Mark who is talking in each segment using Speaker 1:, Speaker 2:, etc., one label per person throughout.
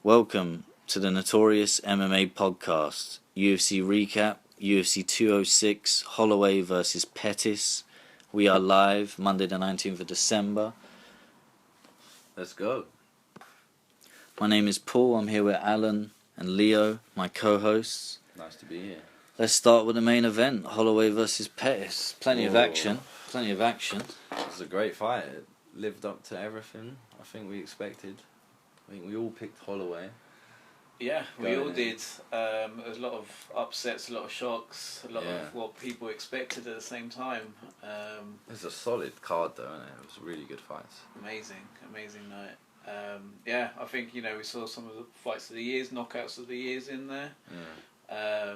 Speaker 1: Welcome to the Notorious MMA podcast, UFC recap, UFC 206, Holloway versus Pettis. We are live Monday the 19th of December.
Speaker 2: Let's go.
Speaker 1: My name is Paul. I'm here with Alan and Leo, my co-hosts.
Speaker 2: Nice to be here.
Speaker 1: Let's start with the main event, Holloway versus Pettis. Plenty of action.
Speaker 2: It was a great fight. It lived up to everything I think we expected. I think we all picked Holloway.
Speaker 3: Yeah, we all did. There was a lot of upsets, a lot of shocks, a lot of what people expected at the same time.
Speaker 2: It's a solid card though, isn't it? It was really good fights.
Speaker 3: Amazing night. I think, we saw some of the fights of the years, knockouts of the years in there.
Speaker 2: Yeah.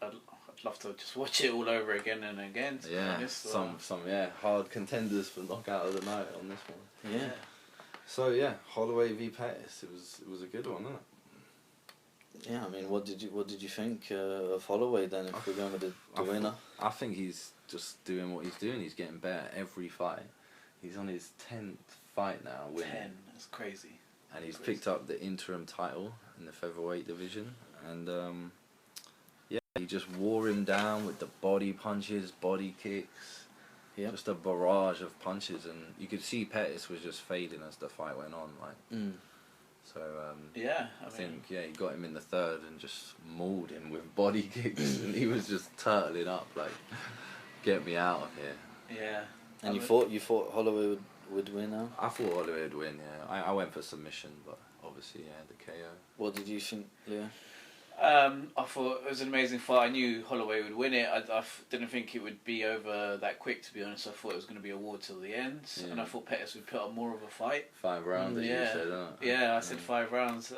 Speaker 3: I'd love to just watch it all over again and again, to be honest.
Speaker 2: Some hard contenders for knockout of the night on this one.
Speaker 1: Yeah.
Speaker 2: So Holloway v Pettis. It was a good one, wasn't it?
Speaker 1: Yeah, I mean, what did you think of Holloway then? If we're going with the winner,
Speaker 2: I think he's just doing what he's doing. He's getting better every fight. He's on his 10th fight now. Winning.
Speaker 3: 10, that's crazy.
Speaker 2: And he's picked up the interim title in the featherweight division, and he just wore him down with the body punches, body kicks.
Speaker 1: Yep.
Speaker 2: Just a barrage of punches, and you could see Pettis was just fading as the fight went on. So I think he got him in the third and just mauled him with body kicks, and he was just turtling up like, "Get me out of here."
Speaker 3: Yeah.
Speaker 1: And you thought Holloway would win now?
Speaker 2: I thought Holloway would win. Yeah, I went for submission, but obviously the KO.
Speaker 1: What did you think, Leo?
Speaker 3: I thought it was an amazing fight. I knew Holloway would win it. I didn't think it would be over that quick, to be honest. I thought it was going to be a war till the end, and I thought Pettis would put up more of a fight.
Speaker 2: 5 rounds, you said,
Speaker 3: Yeah, I said 5 rounds.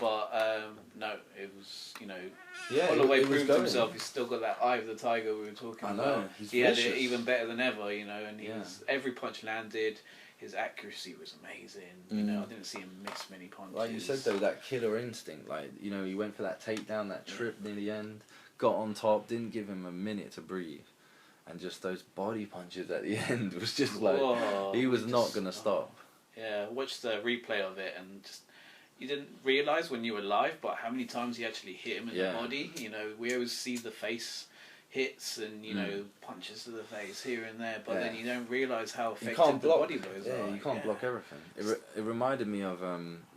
Speaker 3: But no, it was,
Speaker 2: Holloway
Speaker 3: Holloway proved himself. He's still got that eye of the tiger we were talking about.
Speaker 2: I know.
Speaker 3: He had it even better than ever, and he was, every punch landed. His accuracy was amazing. I didn't see him miss many punches.
Speaker 2: Like you said though, that killer instinct. Like he went for that takedown, that trip near the end, got on top, didn't give him a minute to breathe, and just those body punches at the end was just like he was not gonna stop.
Speaker 3: Yeah, watch the replay of it, and just you didn't realise when you were live, but how many times he actually hit him in the body. We always see the face hits and punches to the face here and there, but then you don't realise how effective the body blows are.
Speaker 2: You can't block everything. It reminded me of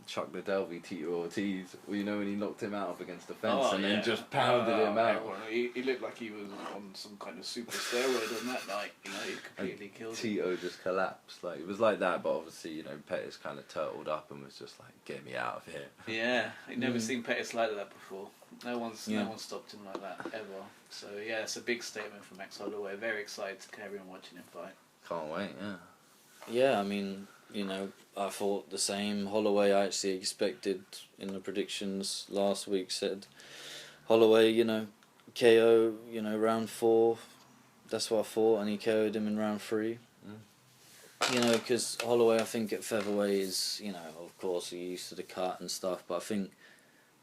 Speaker 2: Chuck Liddell v Tito Ortiz. When he knocked him out up against the fence and then just pounded him out.
Speaker 3: He looked like he was on some kind of super steroid on that night. He completely killed him.
Speaker 2: Tito just collapsed. Like it was like that, but obviously Pettis kind of turtled up and was just like, "Get me out of here."
Speaker 3: Yeah, I'd never seen Pettis like that before. No one stopped him like that ever. So it's a big statement from Max Holloway. Very excited to carry on watching him fight.
Speaker 2: Can't wait.
Speaker 1: Yeah, I mean, I thought the same. Holloway, I actually expected in the predictions last week, said Holloway, KO, round 4. That's what I thought, and he KO'd him in round 3. Because Holloway, I think at featherweight is, of course, he's used to the cut and stuff, but I think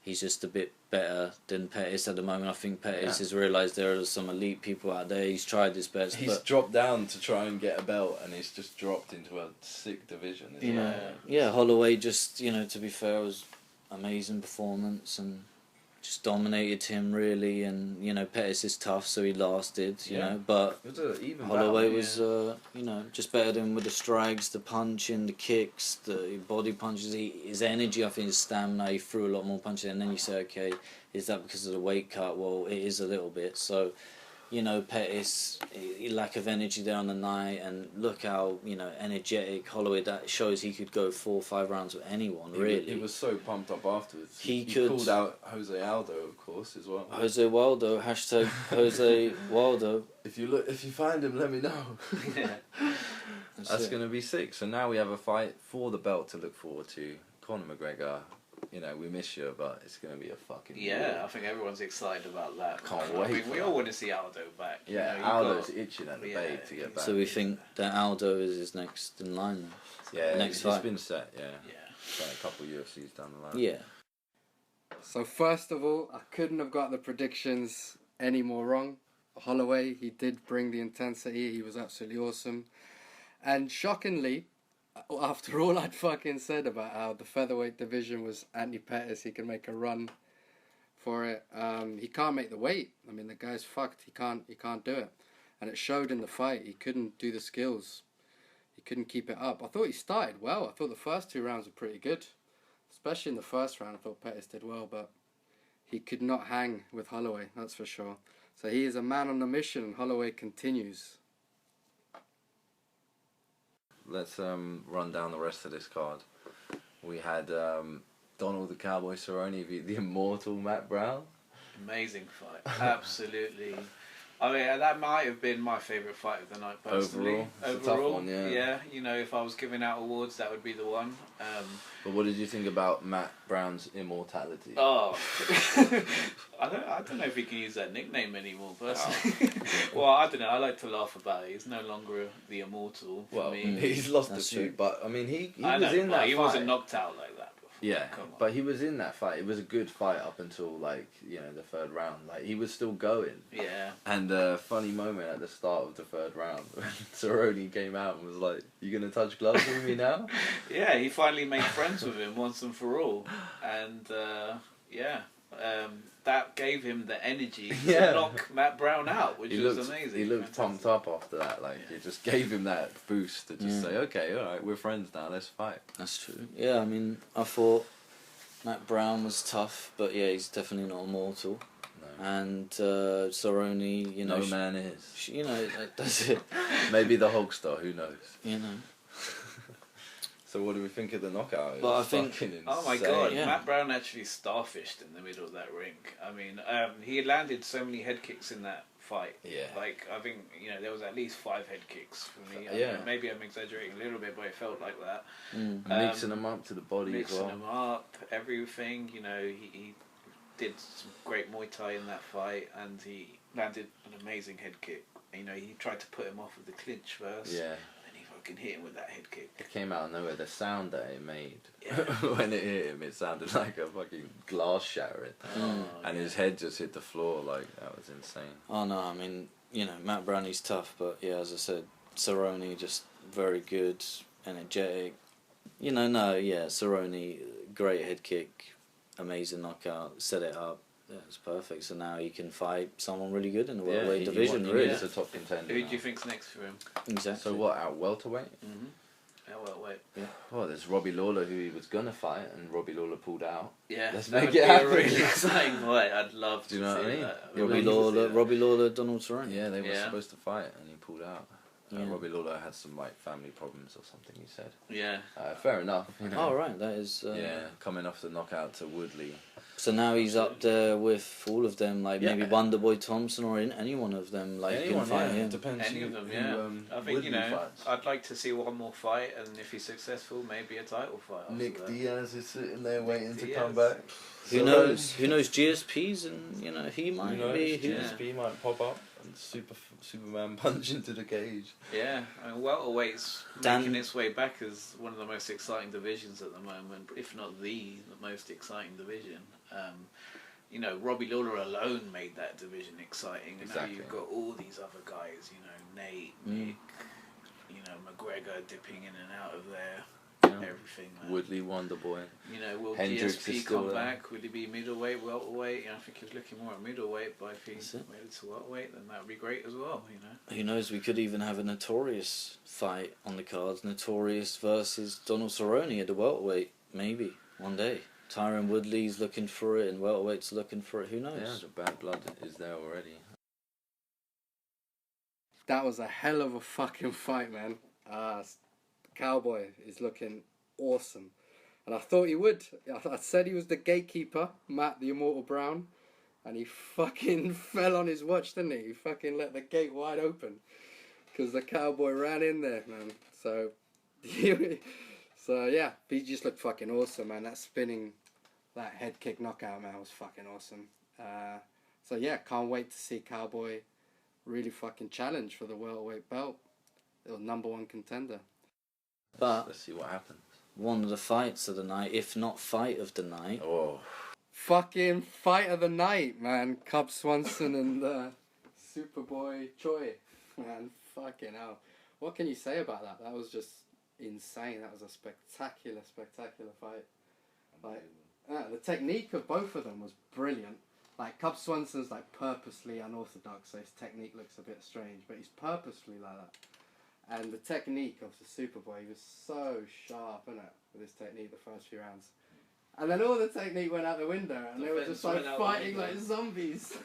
Speaker 1: he's just a bit better than Pettis at the moment. I think Pettis has realised there are some elite people out there. He's tried his best.
Speaker 2: He's dropped down to try and get a belt, and he's just dropped into a sick division.
Speaker 1: Yeah, Holloway just, to be fair, was amazing performance and just dominated him really. And Pettis is tough, so he lasted. But
Speaker 2: it was even
Speaker 1: Holloway was just better than with the strikes, the punching, the kicks, the body punches. His energy, I think, his stamina. He threw a lot more punches, and then you say, okay, is that because of the weight cut? Well, it is a little bit. So, Pettis, lack of energy there on the night, and look how energetic Holloway. That shows he could go 4 or 5 rounds with anyone. Really,
Speaker 2: he was so pumped up afterwards.
Speaker 1: He
Speaker 2: called out Jose Aldo, of course, as well.
Speaker 1: Jose Waldo, hashtag Jose Waldo.
Speaker 2: If you find him, let me know. That's gonna be sick. So now we have a fight for the belt to look forward to. Conor McGregor. We miss you, but it's going to be a fucking war.
Speaker 3: I think everyone's excited about that.
Speaker 2: Can't wait.
Speaker 3: I mean, we all want to see Aldo back.
Speaker 2: Yeah, Aldo's itching at the bait to get back.
Speaker 1: So we think that Aldo is his next in line.
Speaker 2: Next fight. It's been set. Like a couple of UFCs down the line.
Speaker 1: Yeah.
Speaker 4: So first of all, I couldn't have got the predictions any more wrong. Holloway, he did bring the intensity. He was absolutely awesome. And shockingly, after all I'd fucking said about how the featherweight division was anti-Pettis, he can make a run for it. He can't make the weight. I mean, the guy's fucked. He can't do it, and it showed in the fight. He couldn't do the skills. He couldn't keep it up. I thought he started well. I thought the first 2 rounds were pretty good, especially in the first round. I thought Pettis did well, but he could not hang with Holloway. That's for sure. So he is a man on a mission, and Holloway continues.
Speaker 2: Let's run down the rest of this card. We had Donald the Cowboy Cerrone beat the immortal Matt Brown.
Speaker 3: Amazing fight. Absolutely. I mean, that might have been my favourite fight of the night, personally.
Speaker 2: Overall, it's a tough one, yeah.
Speaker 3: Yeah, you know, if I was giving out awards, that would be the one.
Speaker 2: But what did you think about Matt Brown's immortality?
Speaker 3: Oh, I don't know if he can use that nickname anymore, personally. Well, I don't know. I like to laugh about it. He's no longer the immortal for me.
Speaker 2: He's lost a few, but I mean, he was in that fight.
Speaker 3: He wasn't knocked out like that.
Speaker 2: Yeah, but he was in that fight. It was a good fight up until, like, you know, the 3rd round. Like, he was still going.
Speaker 3: Yeah.
Speaker 2: And a funny moment at the start of the 3rd round when Cerrone came out and was like, "You gonna touch gloves with me now?"
Speaker 3: Yeah, he finally made friends with him once and for all. And, that gave him the energy to knock Matt Brown out, which was amazing.
Speaker 2: He looked pumped up after that. Like, it just gave him that boost to just say, "Okay, all right, we're friends now. Let's fight."
Speaker 1: That's true. Yeah, I mean, I thought Matt Brown was tough, but yeah, he's definitely not immortal. No. And Cerrone, you know,
Speaker 2: no man is.
Speaker 1: You know, that's it.
Speaker 2: Maybe the Hulkster. Who knows?
Speaker 1: You know.
Speaker 2: So what do we think of the knockout?
Speaker 1: But I think,
Speaker 3: oh my god, Matt Brown actually starfished in the middle of that ring. I mean, he landed so many head kicks in that fight.
Speaker 2: Yeah.
Speaker 3: Like, I think, you know, there was at least 5 head kicks for me.
Speaker 2: Yeah.
Speaker 3: Maybe I'm exaggerating a little bit, but it felt like that.
Speaker 2: Mixing them up to the body as well.
Speaker 3: Mixing them up, everything. You know, he did some great Muay Thai in that fight, and he landed an amazing head kick. You know, he tried to put him off with the clinch first.
Speaker 2: Yeah.
Speaker 3: Can hit him with that head kick.
Speaker 2: It came out of nowhere. The sound that it made when it hit him, it sounded like a fucking glass shattering. And his head just hit the floor. Like, that was insane.
Speaker 1: Oh no, I mean, you know, Matt Brown, he's tough, but yeah, as I said, Cerrone just very good, energetic. You know, Cerrone, great head kick, amazing knockout, set it up. Yeah, it's perfect. So now he can fight someone really good in the welterweight division. Really,
Speaker 2: he's a top contender.
Speaker 3: Who do you think's next for him?
Speaker 1: Exactly.
Speaker 2: So what, at welterweight?
Speaker 3: At welterweight.
Speaker 2: Yeah. Well, there's Robbie Lawler, who he was gonna fight, and Robbie Lawler pulled out.
Speaker 3: Yeah,
Speaker 2: let's
Speaker 3: that
Speaker 2: make
Speaker 3: would
Speaker 2: it
Speaker 3: be
Speaker 2: happen.
Speaker 3: a really exciting fight. I'd love to.
Speaker 2: Do you know what I mean?
Speaker 3: That.
Speaker 1: Robbie Lawler, Donald Cerrone.
Speaker 2: Yeah, they were supposed to fight, and he pulled out.
Speaker 1: Yeah.
Speaker 2: Robbie Lawler had some like family problems or something. He said.
Speaker 3: Yeah.
Speaker 2: Fair enough. You know.
Speaker 1: Oh right, that is.
Speaker 2: Coming off the knockout to Woodley.
Speaker 1: So now he's up there with all of them, like maybe Wonderboy Thompson or any one of them, like
Speaker 2: anyone,
Speaker 1: can fight him.
Speaker 2: Depends
Speaker 3: any of them, I think
Speaker 2: Woodley
Speaker 3: fights. I'd like to see one more fight, and if he's successful, maybe a title fight.
Speaker 2: Nick Diaz is sitting there waiting to come back.
Speaker 1: Who knows? Who knows? GSP's, and you know he might be.
Speaker 2: GSP might pop up and Superman punch into the cage.
Speaker 3: Yeah, I mean, welterweight's making its way back as one of the most exciting divisions at the moment, if not the most exciting division. You know, Robbie Lawler alone made that division exciting, and now you've got all these other guys. You know, Nate, Nick, you know, McGregor dipping in and out of there. Everything, man.
Speaker 2: Woodley, Wonderboy.
Speaker 3: You know, will
Speaker 2: Hendricks
Speaker 3: GSP come back? Will he be middleweight, welterweight? You know, I think he was looking more at middleweight, but if he made it to welterweight, then that would be great as well. You know.
Speaker 1: Who knows? We could even have a Notorious fight on the cards. Notorious versus Donald Cerrone at the welterweight, maybe one day. Tyron Woodley's looking for it, and welterweight's looking for it. Who knows?
Speaker 2: Yeah, the bad blood is there already.
Speaker 4: That was a hell of a fucking fight, man. Cowboy is looking awesome, and I thought he would. I said he was the gatekeeper, Matt the Immortal Brown, and he fucking fell on his watch, didn't he? He fucking let the gate wide open because the Cowboy ran in there, man. So yeah, he just looked fucking awesome, man. That spinning, that head kick knockout, man, was fucking awesome. So yeah, can't wait to see Cowboy really fucking challenge for the welterweight belt. The #1 contender.
Speaker 1: But
Speaker 2: let's see what happens.
Speaker 1: One of the fights of the night, if not fight of the night.
Speaker 2: Oh.
Speaker 4: Fucking fight of the night, man. Cub Swanson and Superboy Choi. Man, fucking hell. What can you say about that? That was just insane. That was a spectacular fight. Like, the technique of both of them was brilliant. Like, Cub Swanson's like purposely unorthodox, so his technique looks a bit strange, but he's purposely like that. And the technique of the Superboy, he was so sharp, innit, with his technique the first few rounds. And then all the technique went out the window, and they were just like fighting like zombies.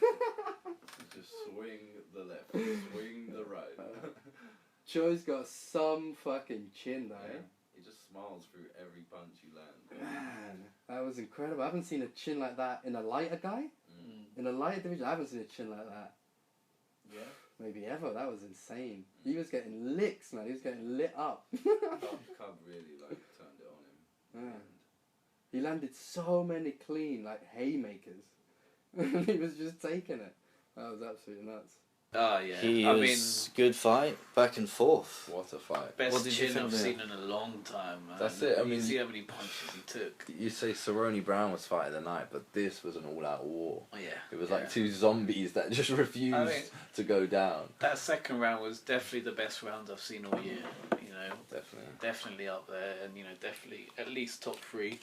Speaker 2: Just swing the left, swing the right.
Speaker 4: Choi's got some fucking chin though.
Speaker 2: Yeah. He just smiles through every punch you land.
Speaker 4: Man, that was incredible. I haven't seen a chin like that in a lighter guy. In a lighter division, I haven't seen a chin like that.
Speaker 3: Yeah.
Speaker 4: Maybe ever. That was insane. He was getting licks, man. He was getting lit up.
Speaker 2: Cub really turned it on him.
Speaker 4: Yeah. He landed so many clean haymakers. He was just taking it. That was absolutely nuts.
Speaker 3: Oh yeah,
Speaker 1: He was good fight, back and forth.
Speaker 2: What a fight!
Speaker 3: Best chin I've seen in a long time, man.
Speaker 2: That's it. I mean,
Speaker 3: you see how many punches he took.
Speaker 2: You say Cerrone Brown was fight of the night, but this was an all-out war.
Speaker 3: Oh, yeah,
Speaker 2: it was like two zombies that just refused to go down.
Speaker 3: That second round was definitely the best round I've seen all year. You know, definitely up there, and definitely at least top 3.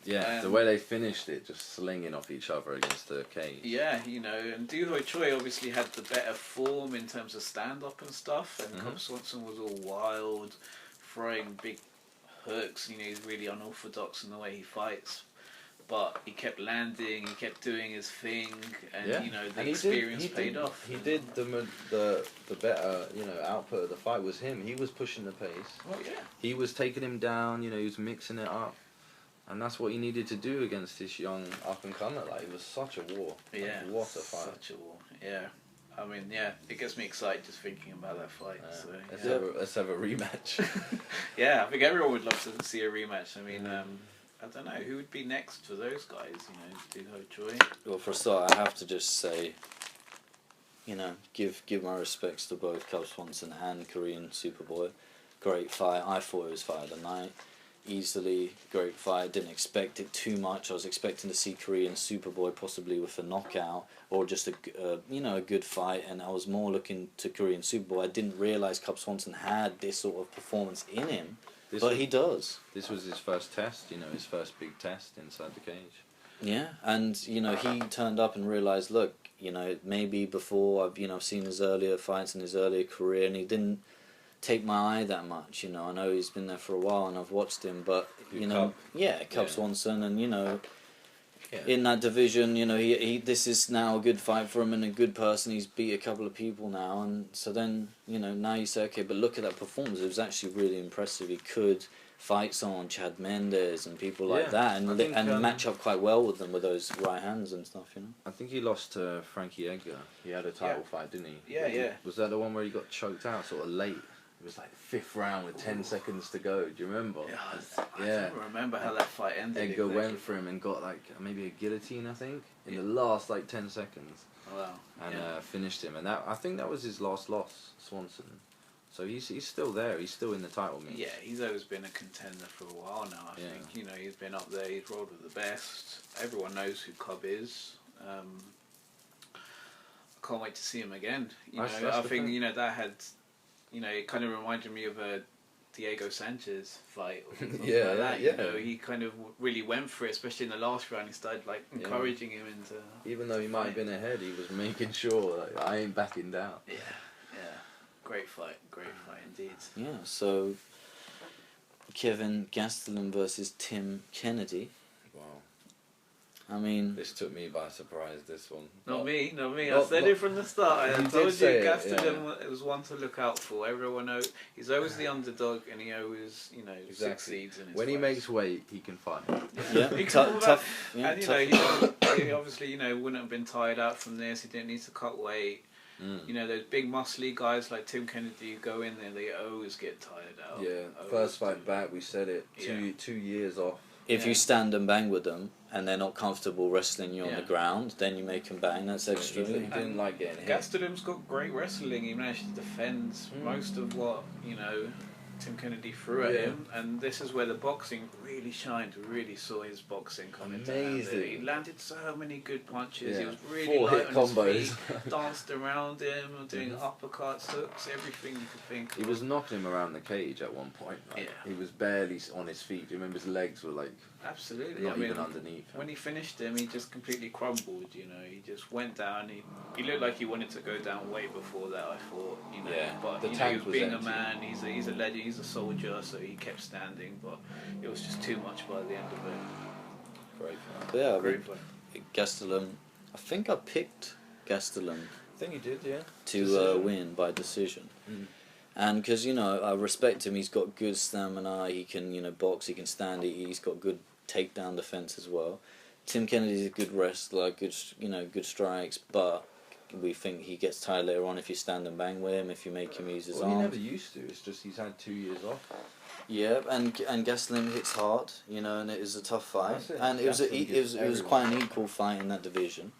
Speaker 2: Yeah, the way they finished it, just slinging off each other against the cage.
Speaker 3: Yeah, and Doo Ho Choi obviously had the better form in terms of stand-up and stuff, and Cub Swanson was all wild, throwing big hooks. He's really unorthodox in the way he fights, but he kept landing, he kept doing his thing, and the experience paid off.
Speaker 2: He did the better, output of the fight was him. He was pushing the pace.
Speaker 3: Oh yeah.
Speaker 2: He was taking him down. He was mixing it up. And that's what he needed to do against this young up-and-comer. It was such a war.
Speaker 3: Yeah.
Speaker 2: What a fight.
Speaker 3: Such a war, yeah. I mean, it gets me excited just thinking about that fight. So,
Speaker 2: let's have a rematch.
Speaker 3: Yeah, I think everyone would love to see a rematch. I mean, I don't know, who would be next for those guys, Doo Ho Choi?
Speaker 1: Well, for a start, I have to just say, give my respects to both Cub Swanson and Korean Superboy. Great fight. I thought it was fight of the night. Easily great fight. Didn't expect it too much. I was expecting to see Korean Superboy possibly with a knockout or just a good fight, and I was more looking to Korean Superboy. I didn't realize Cub Swanson had this sort of performance in him, but he does.
Speaker 2: This was his first test, his first big test inside the cage.
Speaker 1: Yeah, and he turned up and realized, look, maybe before I've seen his earlier fights in his earlier career, and he didn't take my eye that much. I know he's been there for a while and I've watched him, but Cub Swanson, and in that division, he this is now a good fight for him and a good person. He's beat a couple of people now, and so then now you say, okay, but look at that performance. It was actually really impressive. He could fight someone, Chad Mendes and people like that, and match up quite well with them with those right hands and stuff.
Speaker 2: I think he lost to Frankie Edgar. He had a title fight, didn't he?
Speaker 3: Yeah.
Speaker 2: Was that the one where he got choked out sort of late? It was 5th round with 10 seconds to go. Do you remember?
Speaker 3: I don't remember how that fight ended.
Speaker 2: Edgar went for him and got maybe a guillotine, I think, in the last 10 seconds.
Speaker 3: Oh, wow.
Speaker 2: And finished him. And I think that was his last loss, Swanson. So he's still there. He's still in the title mix.
Speaker 3: Yeah, he's always been a contender for a while now. I think he's been up there. He's rolled with the best. Everyone knows who Cub is. I can't wait to see him again. I think that had. It kind of reminded me of a Diego Sanchez fight. Or something like that. He kind of really went for it, especially in the last round. He started encouraging him into.
Speaker 2: Even though he might have been ahead, he was making sure I ain't backing down.
Speaker 3: Yeah. Great fight indeed.
Speaker 1: Yeah. So Kevin Gastelum versus Tim Kennedy.
Speaker 2: Wow.
Speaker 1: I mean,
Speaker 2: this took me by surprise. This one.
Speaker 3: Not me. I said it from the start. I told you Gastelum was one to look out for. Everyone knows he's always the underdog, and he always succeeds in his
Speaker 2: when
Speaker 3: fights.
Speaker 2: He makes weight, he can fight.
Speaker 1: Tough. Yeah,
Speaker 3: and he obviously wouldn't have been tired out from this. He didn't need to cut weight. Those big muscly guys like Tim Kennedy who go in there, they always get tired out.
Speaker 2: Yeah, first fight back, we said it. 2 years off.
Speaker 1: If you stand and bang with them and they're not comfortable wrestling you on the ground, then you make them bang. That's extra.
Speaker 2: He didn't like getting hit.
Speaker 3: Gastelum's got great wrestling. He managed to defend most of what Tim Kennedy threw at him, and this is where the boxing really shined. We really saw his boxing coming down. He landed so many good punches. He was really light on his feet, danced around him, doing uppercuts, hooks, everything you could think of.
Speaker 2: He was knocking him around the cage at one point. Like, he was barely on his feet. Do you remember his legs were like...
Speaker 3: Absolutely.
Speaker 2: Not even underneath.
Speaker 3: When he finished him, he just completely crumbled, you know. He just went down. He looked like he wanted to go down way before that, I thought, you know.
Speaker 2: Yeah,
Speaker 3: but,
Speaker 2: the
Speaker 3: you know, he was being empty. A man, he's a legend, he's a soldier, so he kept standing, but it was just too much by the end of it.
Speaker 1: Great fun. Yeah, great fun. Gastelum, I think I picked Gastelum.
Speaker 2: I think you did, yeah.
Speaker 1: To win by decision. Mm. And because, you know, I respect him, he's got good stamina, he can, you know, box, he can stand, he's got good takedown defense as well. Tim Kennedy's a good wrestler, good, you know, good strikes, but we think he gets tired later on if you stand and bang with him, if you make him use his arms.
Speaker 2: He never used to, it's just he's had 2 years off.
Speaker 1: Yeah, and Gastelum hits hard, you know, and it is a tough fight. And it was quite an equal fight in that division.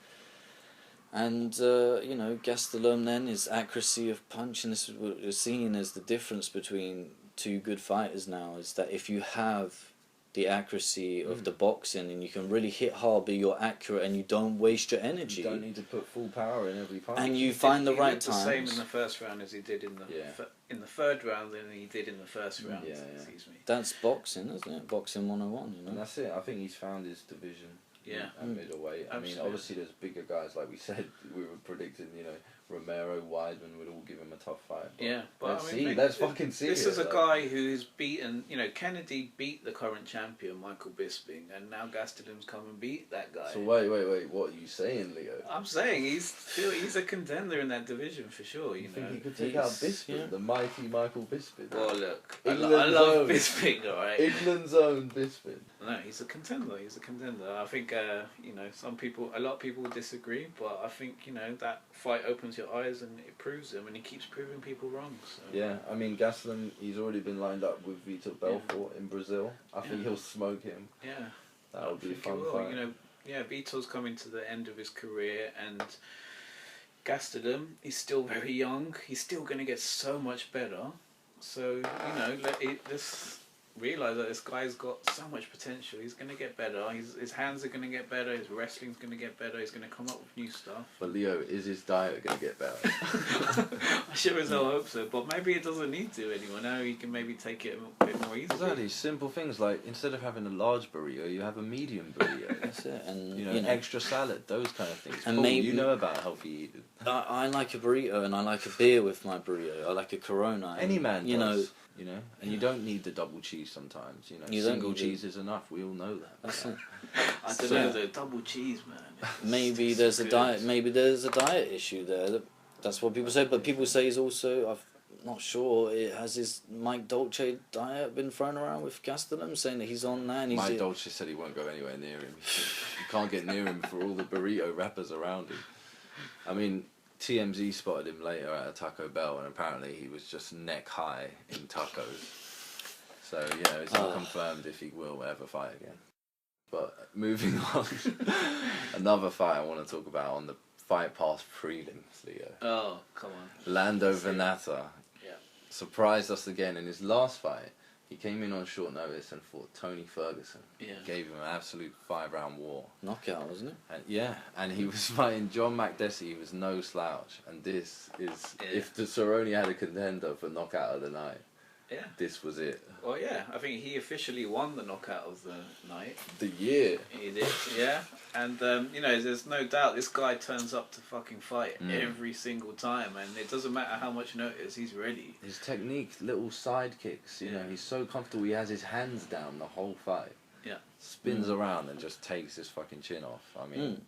Speaker 1: And, you know, Gastelum then, his accuracy of punch, and this is what we're seeing as the difference between two good fighters now, is that if you have the accuracy of the boxing and you can really hit hard but you're accurate and you don't waste your energy.
Speaker 2: You don't need to put full power in every punch.
Speaker 1: And you find the right times.
Speaker 3: He did the same in the first round as he did in the third round than he did in the first round. Excuse me.
Speaker 1: That's boxing, isn't it? Boxing 101, you know.
Speaker 2: And that's it. I think he's found his division.
Speaker 3: Yeah.
Speaker 2: At middleweight. I mean, obviously there's bigger guys, like we said, we were predicting, you know, Romero, Weidman would all give him a tough fight.
Speaker 3: But
Speaker 2: let's fucking see.
Speaker 3: This is a guy who's beaten, you know, Kennedy beat the current champion, Michael Bisping, and now Gastelum's come and beat that guy.
Speaker 2: So wait, what are you saying, Leo?
Speaker 3: I'm saying he's a contender in that division for sure, you know.
Speaker 2: Think he could take out Bisping, the mighty Michael Bisping?
Speaker 3: Well, look, I love Bisping, alright?
Speaker 2: England's own Bisping.
Speaker 3: No, he's a contender. I think, you know, a lot of people disagree, but I think, you know, that fight opens your eyes and it proves him, and he keeps proving people wrong. So.
Speaker 2: Yeah, I mean, Gastelum, he's already been lined up with Vitor Belfort in Brazil. I think he'll smoke him.
Speaker 3: Yeah.
Speaker 2: That'll be a fun fight.
Speaker 3: You know, Vitor's coming to the end of his career, and Gastelum, he's still very young. He's still going to get so much better. So, you know, let's realise that this guy's got so much potential. He's going to get better. His hands are going to get better. His wrestling's going to get better. He's going to come up with new stuff.
Speaker 2: But Leo, is his diet going to get better?
Speaker 3: I sure as hell hope so. But maybe it doesn't need to anymore. Now he can maybe take it a bit more easily.
Speaker 2: Exactly. Simple things like instead of having a large burrito, you have a medium burrito.
Speaker 1: That's it. And
Speaker 2: you know, extra salad, those kind of things.
Speaker 1: And maybe
Speaker 2: you know about healthy eating.
Speaker 1: I like a burrito, and I like a beer with my burrito. I like a Corona.
Speaker 2: Any man
Speaker 1: does.
Speaker 2: You know, and you don't need the double cheese sometimes. You know, single cheese is enough. We all know that.
Speaker 1: That's it.
Speaker 3: I don't know, the double cheese, man.
Speaker 1: Maybe there's a diet. Maybe there's a diet issue there. That's what people say. But people say he's also. I'm not sure. Has his Mike Dolce diet been thrown around with Gastelum, saying that he's on that? And
Speaker 2: Mike Dolce said he won't go anywhere near him. You can't get near him for all the burrito wrappers around him. I mean, TMZ spotted him later at a Taco Bell, and apparently he was just neck high in tacos. So, you know, it's not confirmed if he will ever fight again. But moving on, another fight I want to talk about on the Fight Pass prelims, Leo.
Speaker 3: Oh, come on.
Speaker 2: Lando Venata surprised us again in his last fight. He came in on short notice and fought Tony Ferguson.
Speaker 3: Yeah.
Speaker 2: Gave him an absolute 5-round war.
Speaker 1: Knockout, wasn't it?
Speaker 2: And and he was fighting John Makdessi. He was no slouch. And this is, if the Cerrone had a contender for knockout of the night, this was it.
Speaker 3: Well, yeah, I think he officially won the knockout of the night.
Speaker 2: The year.
Speaker 3: He did, yeah. And, you know, there's no doubt this guy turns up to fucking fight every single time, and it doesn't matter how much notice, he's ready.
Speaker 2: His technique, little side kicks, you know, he's so comfortable. He has his hands down the whole fight.
Speaker 3: Yeah.
Speaker 2: Spins around and just takes his fucking chin off. I mean,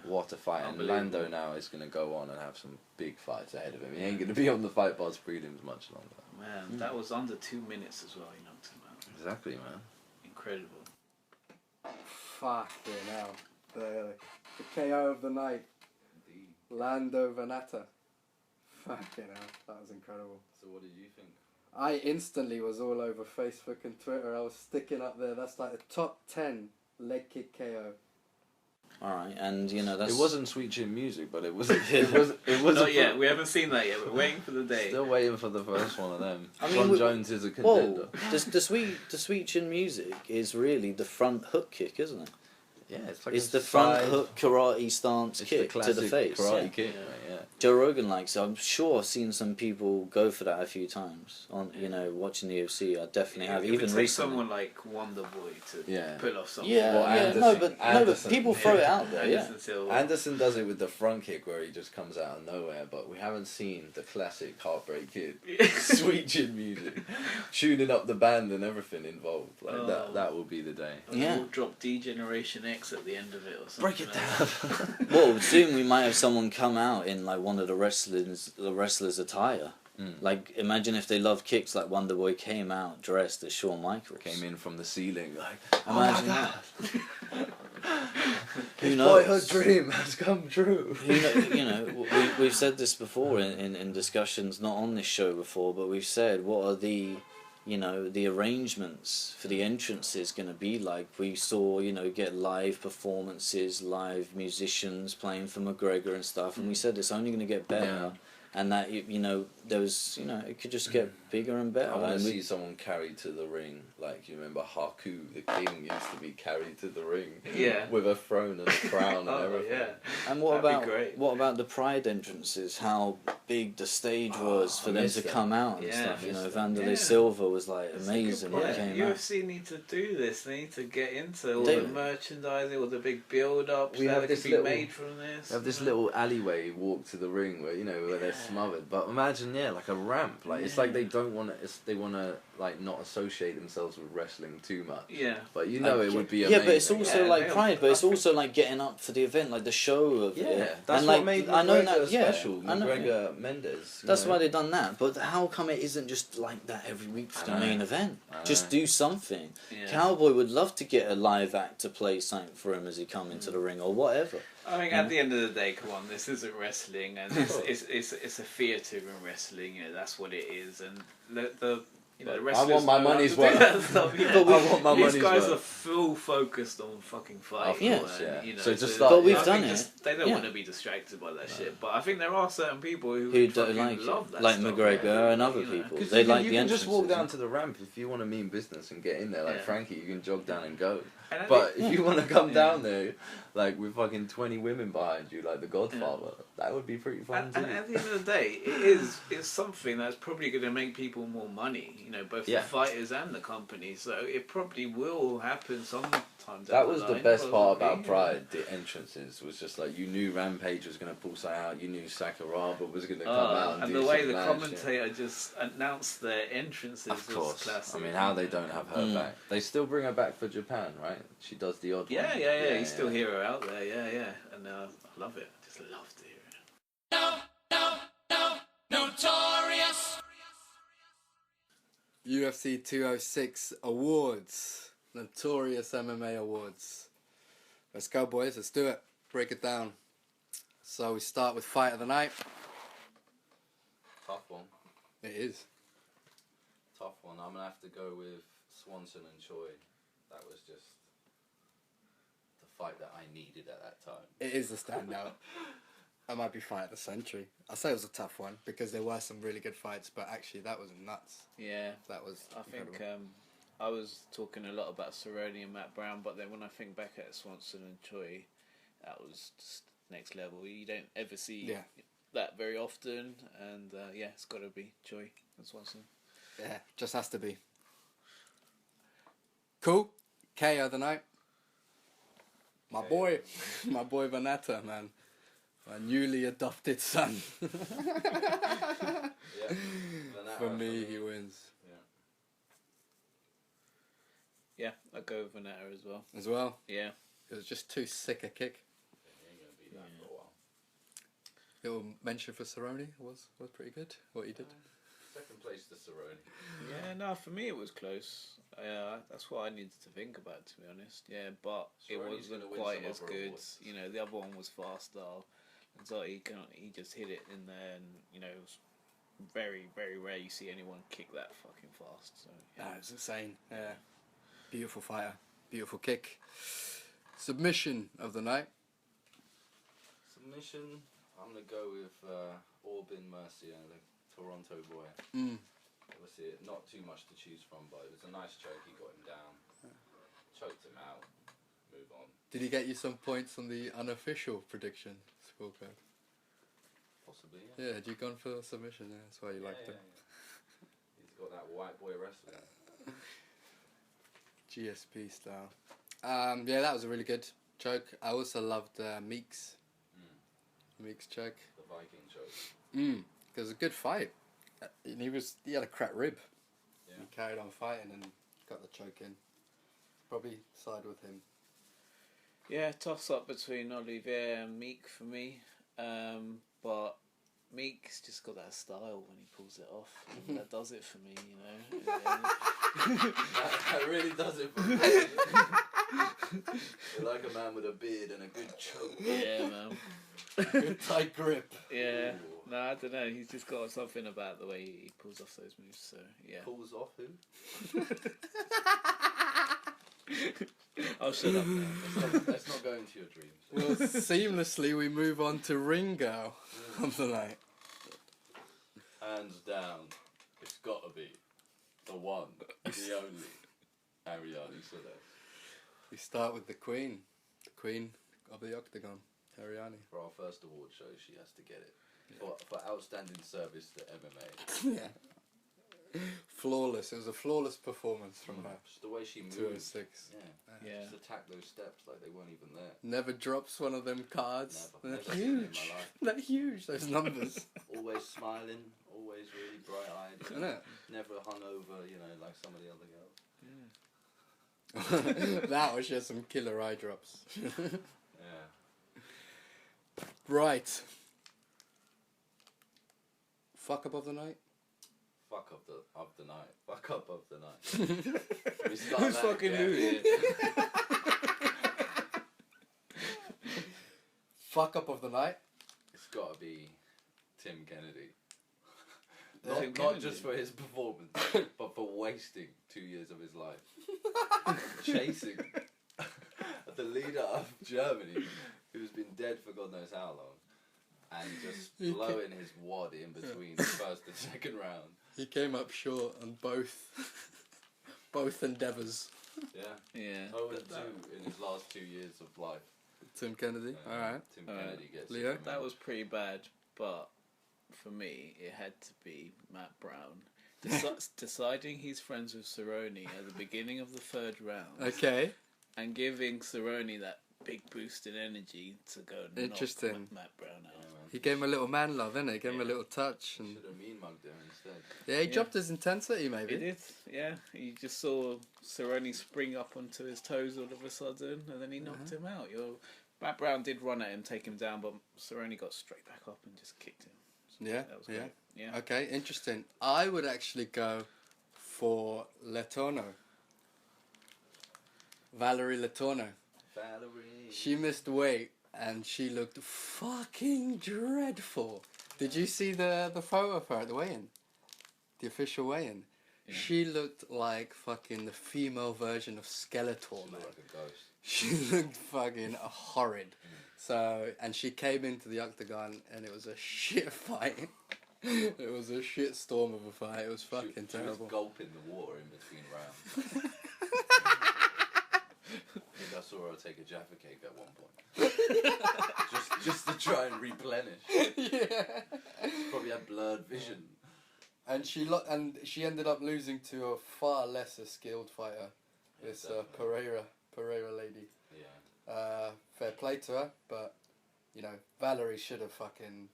Speaker 2: what a fight. And Lando now is going to go on and have some big fights ahead of him. He ain't going to be on the Fight Pass prelims much longer.
Speaker 3: Man, that was under 2 minutes as well, he knocked him out.
Speaker 2: Exactly, man.
Speaker 3: Incredible.
Speaker 4: Fucking hell. The KO of the night.
Speaker 2: Indeed.
Speaker 4: Lando Venata. Fucking hell, that was incredible.
Speaker 2: So what did you think?
Speaker 4: I instantly was all over Facebook and Twitter. I was sticking up there. That's like the top 10 leg kick KO.
Speaker 1: All right, and you know that's.
Speaker 2: It wasn't Sweet Chin Music, but it was. It was.
Speaker 3: Not yet. We haven't seen that yet. We're waiting for the day.
Speaker 2: Still waiting for the first one of them.
Speaker 1: I mean,
Speaker 2: John Jones is a contender.
Speaker 1: Whoa, the Sweet Chin Music is really the front hook kick, isn't it?
Speaker 2: Yeah, it's like
Speaker 1: it's the front hook karate stance kick to the face.
Speaker 2: Karate kick, yeah.
Speaker 1: Joe Rogan likes it. I'm sure I've seen some people go for that a few times on watching the UFC. I definitely have.
Speaker 3: It
Speaker 1: Even
Speaker 3: would take
Speaker 1: recently.
Speaker 3: Someone like Wonder Boy to pull off something.
Speaker 1: But people throw it out there.
Speaker 2: Anderson does it with the front kick where he just comes out of nowhere, but we haven't seen the classic Heartbreak Kid, Sweet Chin Music, tuning up the band and everything involved. Like that will be the day.
Speaker 3: We'll drop D-Generation X at the end of it or something.
Speaker 2: Break it down.
Speaker 1: Well, soon we might have someone come out in like one of the wrestlers' attire. Like, imagine if they love kicks like Wonder Boy came out dressed as Shawn Michaels.
Speaker 2: Came in from the ceiling like,
Speaker 1: imagine that. Who
Speaker 2: His
Speaker 1: knows?
Speaker 2: boyhood dream has come true.
Speaker 1: We've said this before in discussions, not on this show before, but we've said what are the arrangements for the entrances going to be like. We saw, get live performances, live musicians playing for McGregor and stuff, and we said it's only going to get better. And that there was it could just get bigger and better.
Speaker 2: I want to see someone carried to the ring, like you remember Haku the King used to be carried to the ring, with a throne and a crown and everything.
Speaker 1: And what about the Pride entrances? How big the stage was for them to come out and stuff. Vanderlei Silva was like amazing when it came out.
Speaker 3: UFC need to do this. They need to get into all the merchandising, all the big build-ups that can be made from this.
Speaker 2: We have this little alleyway walk to the ring where where they're smothered. But imagine, like a ramp. Like it's like they don't want to. They want to like not associate themselves with wrestling too much.
Speaker 3: Yeah.
Speaker 2: But it would be amazing.
Speaker 1: Yeah, but it's also like Pride. But it's also like getting up for the event, like the show of it.
Speaker 2: Yeah, that's
Speaker 1: and
Speaker 2: what
Speaker 1: like,
Speaker 2: made
Speaker 1: I know
Speaker 2: McGregor
Speaker 1: that,
Speaker 2: special.
Speaker 1: I know,
Speaker 2: McGregor Mendes.
Speaker 1: That's why they've done that. But how come it isn't just like that every week for the main event? Just do something. Yeah. Cowboy would love to get a live act to play something for him as he come into the ring or whatever.
Speaker 3: I mean, at the end of the day, come on, this isn't wrestling, and it's a theatre in wrestling. That's what it is, and the
Speaker 2: I want my money's worth.
Speaker 3: These guys are full focused on fucking fighting.
Speaker 2: So just
Speaker 1: but we've done it.
Speaker 3: They don't want to be distracted by that shit. But I think there are certain people who
Speaker 1: don't
Speaker 3: love that
Speaker 1: like
Speaker 3: stuff,
Speaker 1: McGregor and other people. They like the entrances.
Speaker 2: You can just walk down to the ramp if you want to mean business and get in there. Like Frankie, you can jog down and go. But if you want to come down there, like with fucking 20 women behind you, like The Godfather, that would be pretty fun too.
Speaker 3: And at the end of the day, it's something that's probably going to make people more money. Both the fighters and the company. So it probably will happen sometime.
Speaker 2: That was the best part about Pride. The entrances was just like you knew Rampage was going to pull something out. You knew Sakuraba was going to come out.
Speaker 3: And the way the commentator just announced their entrances was classic.
Speaker 2: I mean, how they don't have her back. They still bring her back for Japan, right? She does the odd one.
Speaker 3: Yeah. You still hear her out there, and I love it. I just love to hear it.
Speaker 5: No, notorious.
Speaker 4: UFC 206 awards, Notorious MMA awards. Let's go, boys. Let's do it. Break it down. So we start with fight of the night.
Speaker 2: Tough one.
Speaker 4: It is.
Speaker 2: Tough one. I'm gonna have to go with Swanson and Choi. That was just the fight that I needed at that time.
Speaker 4: It is the standout. That might be fight of the century. I'll say it was a tough one because there were some really good fights, but actually that was nuts.
Speaker 3: Yeah.
Speaker 4: That was incredible.
Speaker 3: think I was talking a lot about Cerrone and Matt Brown, but then when I think back at Swanson and Choi, that was just next level. You don't ever see that very often, and it's got to be Choi and Swanson.
Speaker 4: Yeah, just has to be. Cool. KO of the night. My boy Vanetta, man. My newly adopted son. For me, he wins.
Speaker 3: Yeah, I'll go with Vanetta as well.
Speaker 4: As well?
Speaker 3: Yeah.
Speaker 4: It was just too sick a kick.
Speaker 2: He ain't gonna be that for a while.
Speaker 4: Little mention for Cerrone was pretty good, what he did.
Speaker 2: Second place to Cerrone.
Speaker 3: Yeah, no, for me it was close. That's what I needed to think about, to be honest. Yeah, but
Speaker 2: Cerrone's
Speaker 3: it wasn't
Speaker 2: win
Speaker 3: quite
Speaker 2: some
Speaker 3: as
Speaker 2: other
Speaker 3: good.
Speaker 2: awards.
Speaker 3: The other one was faster. And so he just hit it in there, and it was very, very rare you see anyone kick that fucking fast. So
Speaker 4: It's insane. Yeah. Beautiful fighter. Beautiful kick. Submission of the night.
Speaker 2: Submission, I'm going to go with Orbin Mercier, the Toronto boy. Obviously, not too much to choose from, but it was a nice choke. He got him down, choked him out, move on.
Speaker 4: Did he get you some points on the unofficial prediction scorecard?
Speaker 2: Possibly, yeah.
Speaker 4: Yeah, had you gone for submission? Yeah, that's why you liked him.
Speaker 2: Yeah. He's got that white boy wrestling.
Speaker 4: GSP style. Yeah, that was a really good choke. I also loved Meek's choke.
Speaker 2: The Viking choke.
Speaker 4: It was a good fight. And he had a cracked rib.
Speaker 2: Yeah.
Speaker 4: He carried on fighting and got the choke in. Probably side with him.
Speaker 3: Yeah, toss up between Olivier and Meek for me. But Meek's just got that style when he pulls it off. That does it for me, you know.
Speaker 2: that really does it for me. You're like a man with a beard and a good choke.
Speaker 3: Yeah, man.
Speaker 4: Good tight grip.
Speaker 3: Yeah.
Speaker 2: Ooh.
Speaker 3: No, I don't know. He's just got something about the way he pulls off those moves. So yeah.
Speaker 2: Pulls off who?
Speaker 3: I'll shut up now.
Speaker 2: Let's not go into your dreams.
Speaker 4: Well, seamlessly we move on to ring girl of the night.
Speaker 2: Hands down, it's got to be the one, the only, Ariane Celeste.
Speaker 4: We start with the queen of the Octagon, Ariane.
Speaker 2: For our first award show, she has to get it. For outstanding service to MMA.
Speaker 4: Yeah. Flawless. It was a flawless performance from her.
Speaker 2: Just the way she moved.
Speaker 4: 206.
Speaker 2: Yeah. Just attack those steps like they weren't even there.
Speaker 4: Never drops one of them cards.
Speaker 2: Never.
Speaker 4: They're huge. They're huge, those numbers.
Speaker 2: Always smiling, always really bright-eyed.
Speaker 4: Isn't it?
Speaker 2: Never hungover, you know, like some of the other girls.
Speaker 3: Yeah.
Speaker 4: That was just some killer eye drops.
Speaker 2: Yeah.
Speaker 4: Right. Fuck up of the night?
Speaker 2: Fuck up of the night. Fuck up of the night.
Speaker 3: Who's fucking who here?
Speaker 4: Fuck up of the night?
Speaker 2: It's got to be Tim Kennedy.
Speaker 3: Tim
Speaker 2: Not
Speaker 3: Kennedy.
Speaker 2: just for his performance, but for wasting 2 years of his life. Chasing the leader of Germany, who's been dead for God knows how long, and just blowing his wad in between the first and second round.
Speaker 4: He came up short on both endeavours.
Speaker 2: Yeah.
Speaker 3: Yeah.
Speaker 2: 0-2 in his last 2 years of life.
Speaker 4: Tim Kennedy, alright.
Speaker 2: Tim Kennedy gets
Speaker 4: Leo?
Speaker 2: it.
Speaker 3: That was pretty bad, but for me, it had to be Matt Brown. Deciding he's friends with Cerrone at the beginning of the third round.
Speaker 4: Okay.
Speaker 3: And giving Cerrone that big boost in energy to go and
Speaker 4: Interesting.
Speaker 3: knock Matt Brown out.
Speaker 4: He gave him a little man love, innit? He gave him a little touch. And
Speaker 2: Should have mean mugged him instead.
Speaker 4: yeah, he dropped his intensity, maybe.
Speaker 3: He did, yeah. You just saw Cerrone spring up onto his toes all of a sudden, and then he knocked him out. Matt Brown did run at him, take him down, but Cerrone got straight back up and just kicked him. So
Speaker 4: Yeah,
Speaker 3: that was great. Yeah.
Speaker 4: Okay, interesting. I would actually go for Letourneau. Valerie Letourneau.
Speaker 2: Valerie.
Speaker 4: She missed weight and she looked fucking dreadful. Did you see the photo of her at the weigh-in? The official weigh-in?
Speaker 3: Yeah.
Speaker 4: She looked like fucking the female version of Skeletor,
Speaker 2: She
Speaker 4: man.
Speaker 2: looked like a ghost.
Speaker 4: She looked fucking horrid. So, and she came into the Octagon and it was a shit fight. It was a shit storm of a fight. It was fucking terrible.
Speaker 2: She was gulping the water in between rounds. I think I saw her take a Jaffa cake at one point. just to try and replenish.
Speaker 4: Yeah.
Speaker 2: Probably had blurred vision.
Speaker 4: And she ended up losing to a far lesser skilled fighter. This Pereira lady.
Speaker 2: Yeah.
Speaker 4: Fair play to her, but you know, Valerie should have fucking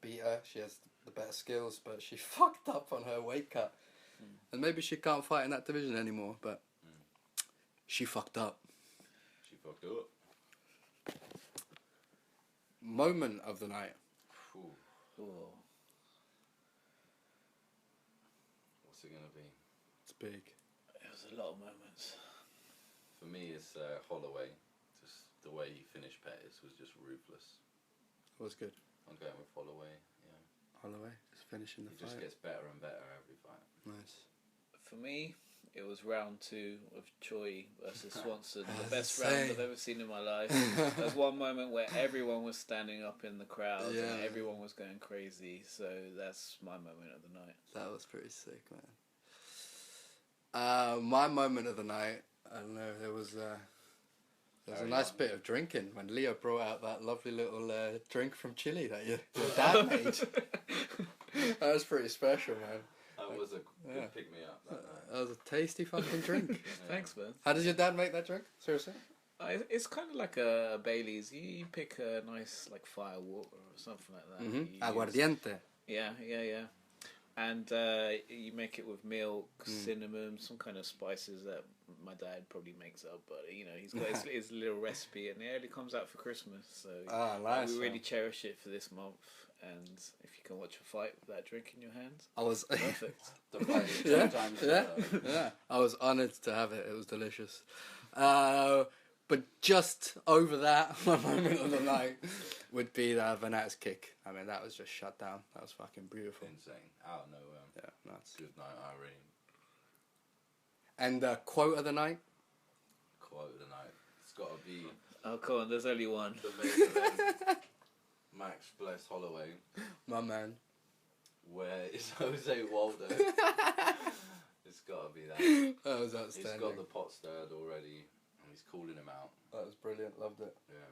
Speaker 4: beat her. She has the better skills, but she fucked up on her weight cut. And maybe she can't fight in that division anymore, but she fucked up.
Speaker 2: She fucked up.
Speaker 4: Moment of the night.
Speaker 2: Ooh.
Speaker 3: Oh.
Speaker 2: What's it gonna be?
Speaker 4: It's big.
Speaker 3: It was a lot of moments.
Speaker 2: For me, it's Holloway. Just the way he finished Pettis was just ruthless.
Speaker 4: It was good.
Speaker 2: I'm going with Holloway. Yeah.
Speaker 4: Holloway just finishing the
Speaker 2: He
Speaker 4: fight.
Speaker 2: just gets better and better every fight.
Speaker 4: Nice.
Speaker 3: For me, it was round 2 of Choi versus Swanson. The
Speaker 4: That's
Speaker 3: best
Speaker 4: insane.
Speaker 3: round I've ever seen in my life. There was one moment where everyone was standing up in the crowd and everyone was going crazy. So that's my moment of the night.
Speaker 4: That was pretty sick, man. My moment of the night, I don't know, there was a nice bit of drinking when Leo brought out that lovely little drink from Chile that your dad made. That was pretty special, man.
Speaker 2: That was a good pick-me-up.
Speaker 4: That was a tasty fucking drink.
Speaker 3: Thanks, man.
Speaker 4: How does your dad make that drink? Seriously?
Speaker 3: It's kind of like a Bailey's. You pick a nice like fire water or something like that.
Speaker 4: Mm-hmm. Aguardiente.
Speaker 3: Yeah. And you make it with milk, cinnamon, some kind of spices that my dad probably makes up. But he's got his little recipe, and it only comes out for Christmas. So
Speaker 4: nice,
Speaker 3: we really cherish it for this month. And if you can watch a fight with that drink in your hands,
Speaker 4: I was
Speaker 3: perfect.
Speaker 4: Yeah. I was honoured to have it. It was delicious. But just over that, my moment of the night would be the Vanat's kick. I mean, that was just shut down. That was fucking beautiful.
Speaker 2: Insane. Out of nowhere.
Speaker 4: Yeah, nuts.
Speaker 2: Good night, Irene.
Speaker 4: And quote of the night?
Speaker 2: Quote of the night. It's got to be...
Speaker 3: Oh, come on, there's only one.
Speaker 2: The main event. Max Bless Holloway.
Speaker 4: My man.
Speaker 2: Where is Jose Waldo? It's got to be that.
Speaker 4: That was outstanding.
Speaker 2: He's got the pot stirred already. He's calling him out.
Speaker 4: That was brilliant. Loved it.
Speaker 2: Yeah.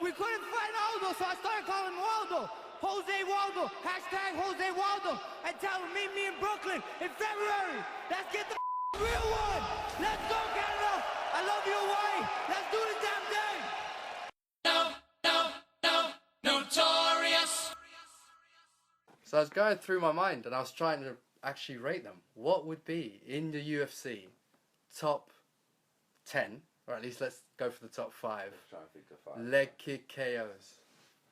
Speaker 6: We couldn't find Aldo, so I started calling Waldo. Jose Waldo. Hashtag Jose Waldo. And tell him meet me in Brooklyn in February. Let's get the real one. Let's go, Canada. I love you, Hawaii. Let's do this damn thing.
Speaker 5: Notorious.
Speaker 4: So I was going through my mind and I was trying to actually rate them. What would be in the UFC top 10, or at least let's go for the top 5.
Speaker 2: Let's try and pick the 5.
Speaker 4: Leg kick KOs.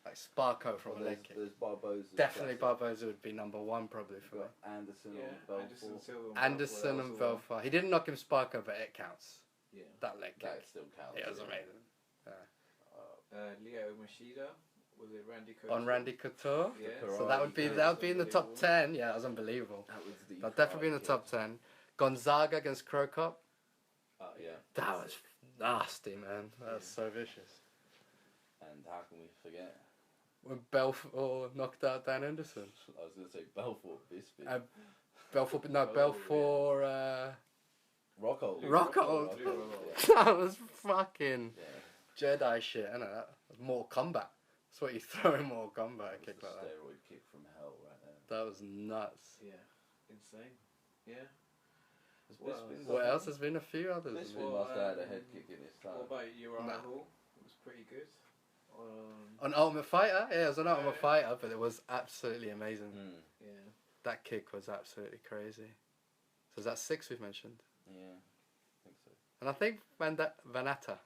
Speaker 4: Like Sparko from a leg kick.
Speaker 2: There's Barboza.
Speaker 4: Definitely Barboza would be number 1 probably for me.
Speaker 2: Anderson on Belfort.
Speaker 4: Anderson and Belfort. He didn't knock him Sparko, but it counts.
Speaker 3: Yeah.
Speaker 4: That leg kick.
Speaker 2: That still counts.
Speaker 4: It was amazing.
Speaker 3: Leo Machida. Was it Randy Couture?
Speaker 4: On Randy Couture.
Speaker 3: Yeah.
Speaker 4: So that would be in the top 10. Yeah, that was unbelievable. That'd definitely be in the top 10. Gonzaga against Crow Cop.
Speaker 2: Yeah.
Speaker 4: That was nasty, man. That was so vicious.
Speaker 2: And how can we forget?
Speaker 4: When Belfort knocked out Dan Henderson.
Speaker 2: I was going to say Belfort Bisping.
Speaker 4: Belfort.
Speaker 2: Rockhold.
Speaker 4: Rockhold. That was fucking Jedi shit. I know that. Was Mortal Kombat. That's what you throw in Mortal Kombat. A kick like that.
Speaker 2: Steroid kick from hell right there.
Speaker 4: That was nuts.
Speaker 3: Yeah. Insane. Yeah.
Speaker 4: What else? There's been a few others.
Speaker 2: Bisping must have had a head kick in his time.
Speaker 3: What about Uriah Hall? It was pretty good.
Speaker 4: On Ultimate Fighter? Yeah, it was an Ultimate Fighter, but it was absolutely amazing.
Speaker 3: Yeah.
Speaker 4: That kick was absolutely crazy. So is that 6 we've mentioned?
Speaker 2: Yeah, I think so.
Speaker 4: And I think Vanata.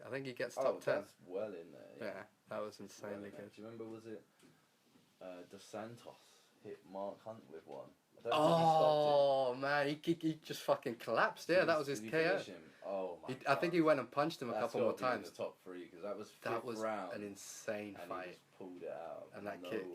Speaker 4: I think he gets top 10.
Speaker 2: That's well in there.
Speaker 4: Yeah, that was insanely good.
Speaker 2: Do you remember, was it Dos Santos hit Mark Hunt with one?
Speaker 4: Oh man, he just fucking collapsed. Yeah, that was his
Speaker 2: Did he
Speaker 4: KO.
Speaker 2: finish him? Oh my God.
Speaker 4: I think he went and punched him a couple more
Speaker 2: That's gotta be in
Speaker 4: times.
Speaker 2: the top 3 because that was
Speaker 4: That was
Speaker 2: round,
Speaker 4: an insane
Speaker 2: and
Speaker 4: fight.
Speaker 2: he just pulled it out.
Speaker 4: And that
Speaker 2: nowhere.
Speaker 4: kick.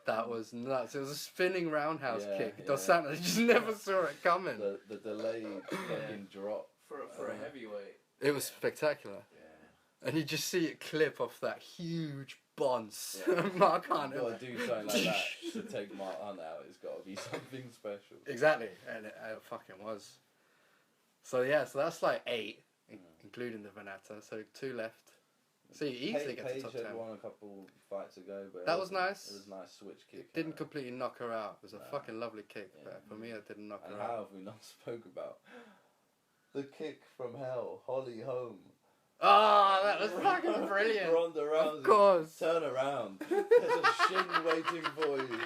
Speaker 4: That was nuts. It was a spinning roundhouse kick.
Speaker 2: Yeah.
Speaker 4: Dos Santos just never saw it coming.
Speaker 2: The delayed fucking drop
Speaker 3: For a heavyweight.
Speaker 4: It was spectacular.
Speaker 2: Yeah.
Speaker 4: And you just see it clip off that huge bonce.
Speaker 2: Yeah.
Speaker 4: Mark Hunt.
Speaker 2: You've got to do something like that to take Mark Hunt out. It's got to be something special.
Speaker 4: Exactly, and it fucking was. So yeah, so that's like 8, including the Vanata. So 2 left. So you easily get to top 10.
Speaker 2: Page had won a couple fights ago, but
Speaker 4: That was nice.
Speaker 2: It was a nice switch kick.
Speaker 4: It didn't completely knock her out. It was a fucking lovely kick, but for me it didn't knock
Speaker 2: And
Speaker 4: her
Speaker 2: how
Speaker 4: out.
Speaker 2: have we not spoke about the kick from hell, Holly Holm?
Speaker 4: Oh, that was fucking brilliant.
Speaker 2: Ronda Rousey.
Speaker 4: Of course.
Speaker 2: Turn around. There's a shin waiting for you.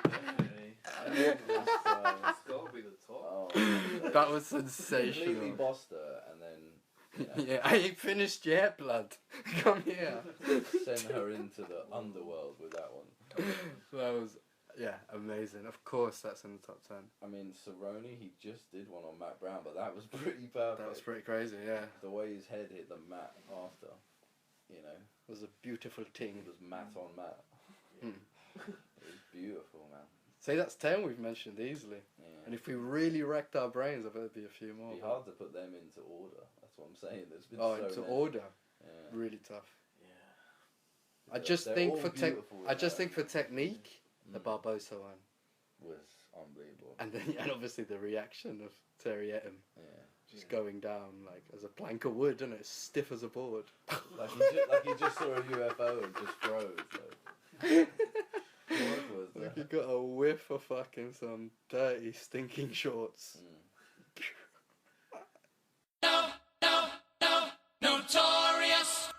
Speaker 3: It's got to be the top.
Speaker 2: Oh,
Speaker 4: That was
Speaker 2: completely
Speaker 4: sensational.
Speaker 2: bossed her and then
Speaker 4: Yeah, I finished yet, blood. Come here.
Speaker 2: sent her into the underworld with that one.
Speaker 4: So that was, amazing. Of course, that's in the top 10.
Speaker 2: I mean, Cerrone, he just did one on Matt Brown, but that was pretty perfect.
Speaker 4: That was pretty crazy, yeah.
Speaker 2: The way his head hit the mat after, you know.
Speaker 4: It was a beautiful thing.
Speaker 2: It was mat on mat.
Speaker 4: Mm.
Speaker 2: It was beautiful, man.
Speaker 4: Say that's 10 we've mentioned easily.
Speaker 2: Yeah.
Speaker 4: And if we really wrecked our brains, I bet there'd be a few more.
Speaker 2: It'd be hard to put them into order. That's what I'm saying. There's been
Speaker 4: into
Speaker 2: many.
Speaker 4: order.
Speaker 2: Yeah.
Speaker 4: Really tough.
Speaker 2: Yeah.
Speaker 4: I just think for
Speaker 2: beautiful,
Speaker 4: technique, the Barbosa one
Speaker 2: was unbelievable.
Speaker 4: and then and obviously the reaction of Terry Etim.
Speaker 2: Yeah.
Speaker 4: Just going down like as a plank of wood, and it's stiff as a board.
Speaker 2: like he just saw a UFO and just froze. What was that?
Speaker 4: Like he got a whiff of fucking some dirty, stinking shorts.
Speaker 5: Notorious.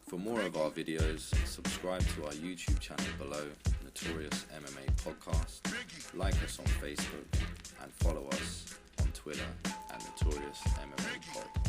Speaker 2: For more of our videos, subscribe to our YouTube channel below, Notorious MMA Podcast. Like us on Facebook and follow us on Twitter at Notorious MMA Pod.